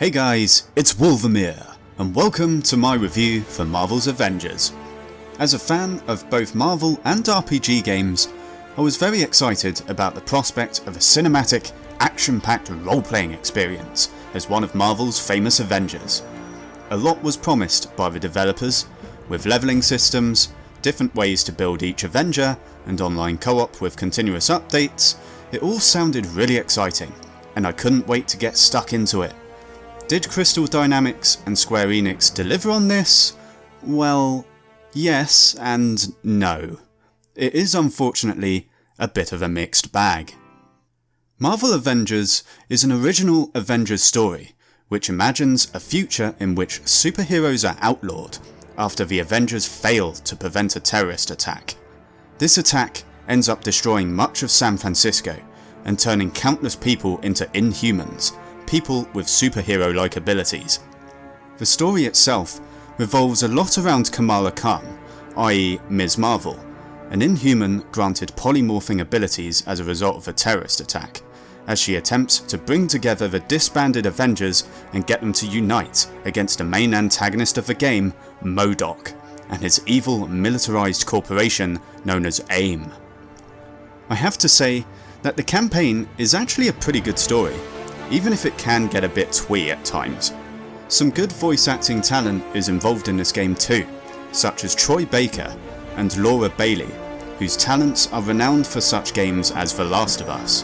Hey guys, it's Wolvermere, and welcome to my review for Marvel's Avengers. As a fan of both Marvel and RPG games, I was very excited about the prospect of a cinematic, action-packed role-playing experience as one of Marvel's famous Avengers. A lot was promised by the developers, with leveling systems, different ways to build each Avenger, and online co-op with continuous updates. It all sounded really exciting, and I couldn't wait to get stuck into it. Did Crystal Dynamics and Square Enix deliver on this? Well, yes and no. It is unfortunately a bit of a mixed bag. Marvel Avengers is an original Avengers story, which imagines a future in which superheroes are outlawed after the Avengers fail to prevent a terrorist attack. This attack ends up destroying much of San Francisco and turning countless people into Inhumans, people with superhero-like abilities. The story itself revolves a lot around Kamala Khan, i.e. Ms. Marvel, an Inhuman granted polymorphing abilities as a result of a terrorist attack, as she attempts to bring together the disbanded Avengers and get them to unite against the main antagonist of the game, MODOK, and his evil militarized corporation known as AIM. I have to say that the campaign is actually a pretty good story, even if it can get a bit twee at times. Some good voice acting talent is involved in this game too, such as Troy Baker and Laura Bailey, whose talents are renowned for such games as The Last of Us.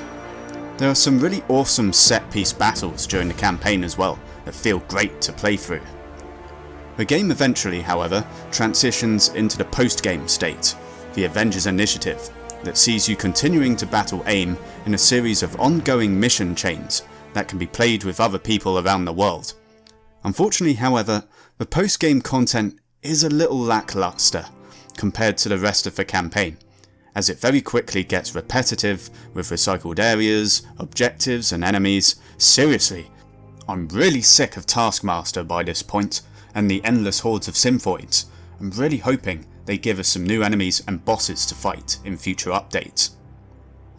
There are some really awesome set-piece battles during the campaign as well that feel great to play through. The game eventually, however, transitions into the post-game state, the Avengers Initiative, that sees you continuing to battle AIM in a series of ongoing mission chains that can be played with other people around the world. Unfortunately, however, the post-game content is a little lackluster compared to the rest of the campaign, as it very quickly gets repetitive with recycled areas, objectives and enemies. Seriously, I'm really sick of Taskmaster by this point and the endless hordes of Symphoids. I'm really hoping they give us some new enemies and bosses to fight in future updates.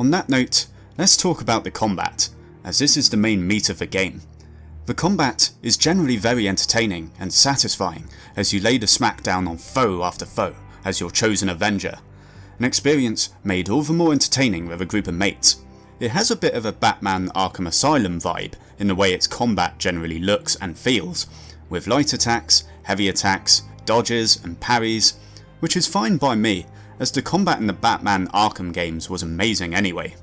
On that note, let's talk about the combat, as this is the main meat of the game. The combat is generally very entertaining and satisfying as you lay the smackdown on foe after foe as your chosen Avenger, an experience made all the more entertaining with a group of mates. It has a bit of a Batman Arkham Asylum vibe in the way its combat generally looks and feels, with light attacks, heavy attacks, dodges and parries, which is fine by me as the combat in the Batman Arkham games was amazing anyway.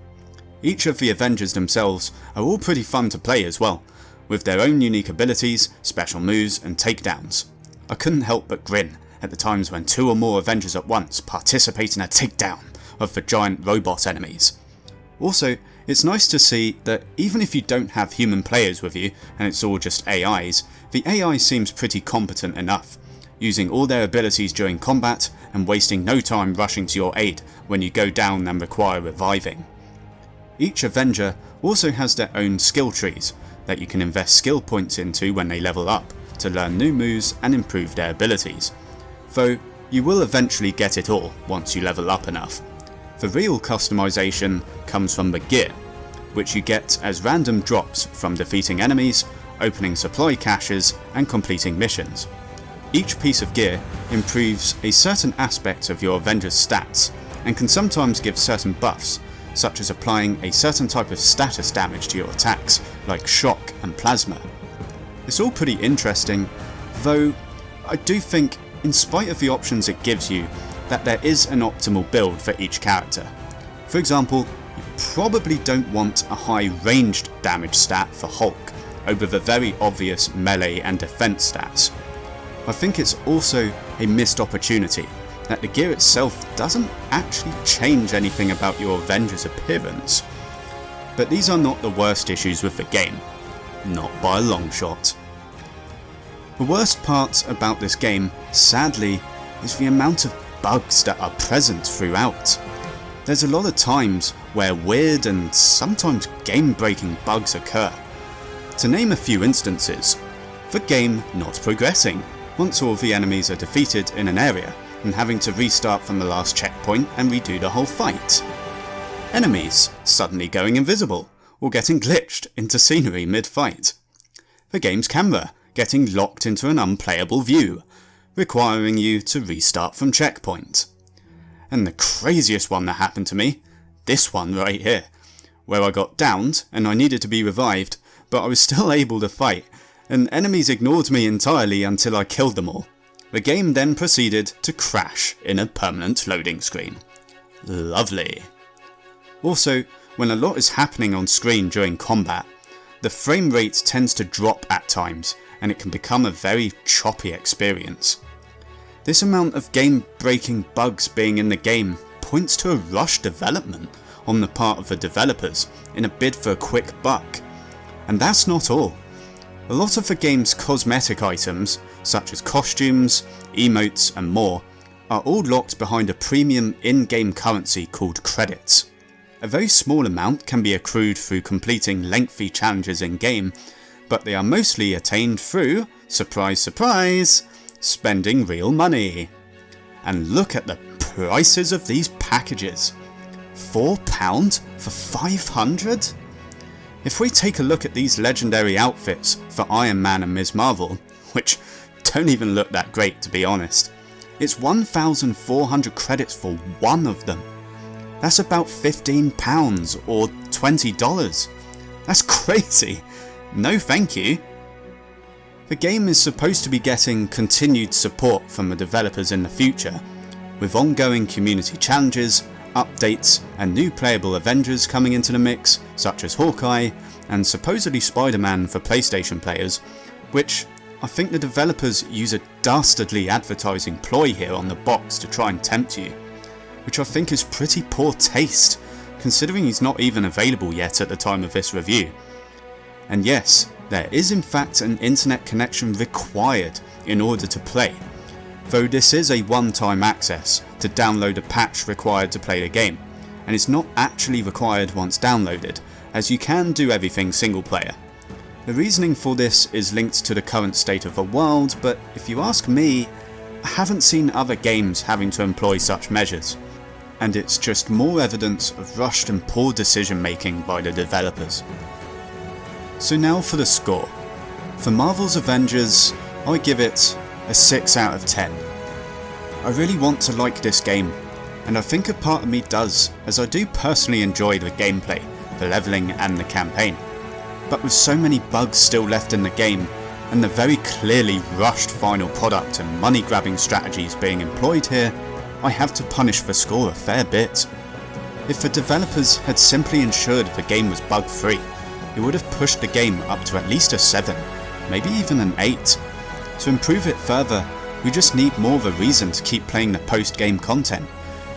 Each of the Avengers themselves are all pretty fun to play as well, with their own unique abilities, special moves and takedowns. I couldn't help but grin at the times when two or more Avengers at once participate in a takedown of the giant robot enemies. Also, it's nice to see that even if you don't have human players with you and it's all just AIs, the AI seems pretty competent enough, using all their abilities during combat and wasting no time rushing to your aid when you go down and require reviving. Each Avenger also has their own skill trees that you can invest skill points into when they level up to learn new moves and improve their abilities, though you will eventually get it all once you level up enough. The real customization comes from the gear, which you get as random drops from defeating enemies, opening supply caches and completing missions. Each piece of gear improves a certain aspect of your Avenger's stats and can sometimes give certain buffs, such as applying a certain type of status damage to your attacks, like shock and plasma. It's all pretty interesting, though I do think, in spite of the options it gives you, that there is an optimal build for each character. For example, you probably don't want a high ranged damage stat for Hulk over the very obvious melee and defense stats. I think it's also a missed opportunity that the gear itself doesn't actually change anything about your Avenger's appearance. But these are not the worst issues with the game, not by a long shot. The worst part about this game, sadly, is the amount of bugs that are present throughout. There's a lot of times where weird and sometimes game-breaking bugs occur. To name a few instances, the game not progressing once all the enemies are defeated in an area and having to restart from the last checkpoint and redo the whole fight. Enemies suddenly going invisible or getting glitched into scenery mid-fight. the game's camera getting locked into an unplayable view, requiring you to restart from checkpoint. And the craziest one that happened to me, this one right here, where I got downed and I needed to be revived, but I was still able to fight, and enemies ignored me entirely until I killed them all. The game then proceeded to crash in a permanent loading screen. Lovely. Also, when a lot is happening on screen during combat, the frame rate tends to drop at times and it can become a very choppy experience. This amount of game-breaking bugs being in the game points to a rushed development on the part of the developers in a bid for a quick buck. And that's not all. A lot of the game's cosmetic items, such as costumes, emotes and more, are all locked behind a premium in-game currency called credits. A very small amount can be accrued through completing lengthy challenges in-game, but they are mostly attained through, surprise surprise, spending real money. And look at the prices of these packages. £4 for 500? If we take a look at these legendary outfits for Iron Man and Ms. Marvel, which don't even look that great to be honest, it's 1,400 credits for one of them. That's about £15 or $20. That's crazy. No thank you. The game is supposed to be getting continued support from the developers in the future, with ongoing community challenges, updates and new playable Avengers coming into the mix, such as Hawkeye and supposedly Spider-Man for PlayStation players, which I think the developers use a dastardly advertising ploy here on the box to try and tempt you, which I think is pretty poor taste, considering he's not even available yet at the time of this review. And yes, there is in fact an internet connection required in order to play, though this is a one-time access to download a patch required to play the game, and it's not actually required once downloaded, as you can do everything single player. The reasoning for this is linked to the current state of the world, but if you ask me, I haven't seen other games having to employ such measures, and it's just more evidence of rushed and poor decision making by the developers. So now for the score. For Marvel's Avengers, I give it a 6 out of 10. I really want to like this game, and I think a part of me does, as I do personally enjoy the gameplay, the levelling and the campaign. But with so many bugs still left in the game, and the very clearly rushed final product and money grabbing strategies being employed here, I have to punish the score a fair bit. If the developers had simply ensured the game was bug free, it would have pushed the game up to at least a 7, maybe even an 8. To improve it further, we just need more of a reason to keep playing the post-game content,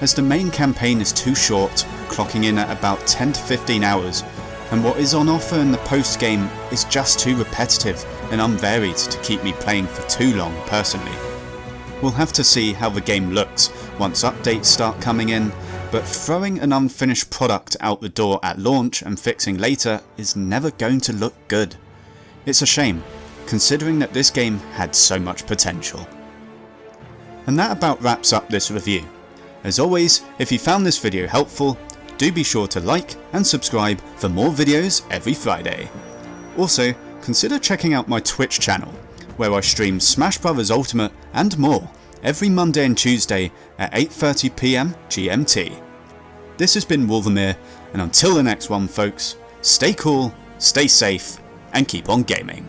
as the main campaign is too short, clocking in at about 10 to 15 hours, and what is on offer in the post-game is just too repetitive and unvaried to keep me playing for too long personally. We'll have to see how the game looks once updates start coming in, but throwing an unfinished product out the door at launch and fixing later is never going to look good. It's a shame, considering that this game had so much potential. And that about wraps up this review. As always, if you found this video helpful, do be sure to like and subscribe for more videos every Friday. Also, consider checking out my Twitch channel, where I stream Smash Bros Ultimate and more every Monday and Tuesday at 8:30 PM GMT. This has been Wolvermere, and until the next one folks, stay cool, stay safe, and keep on gaming.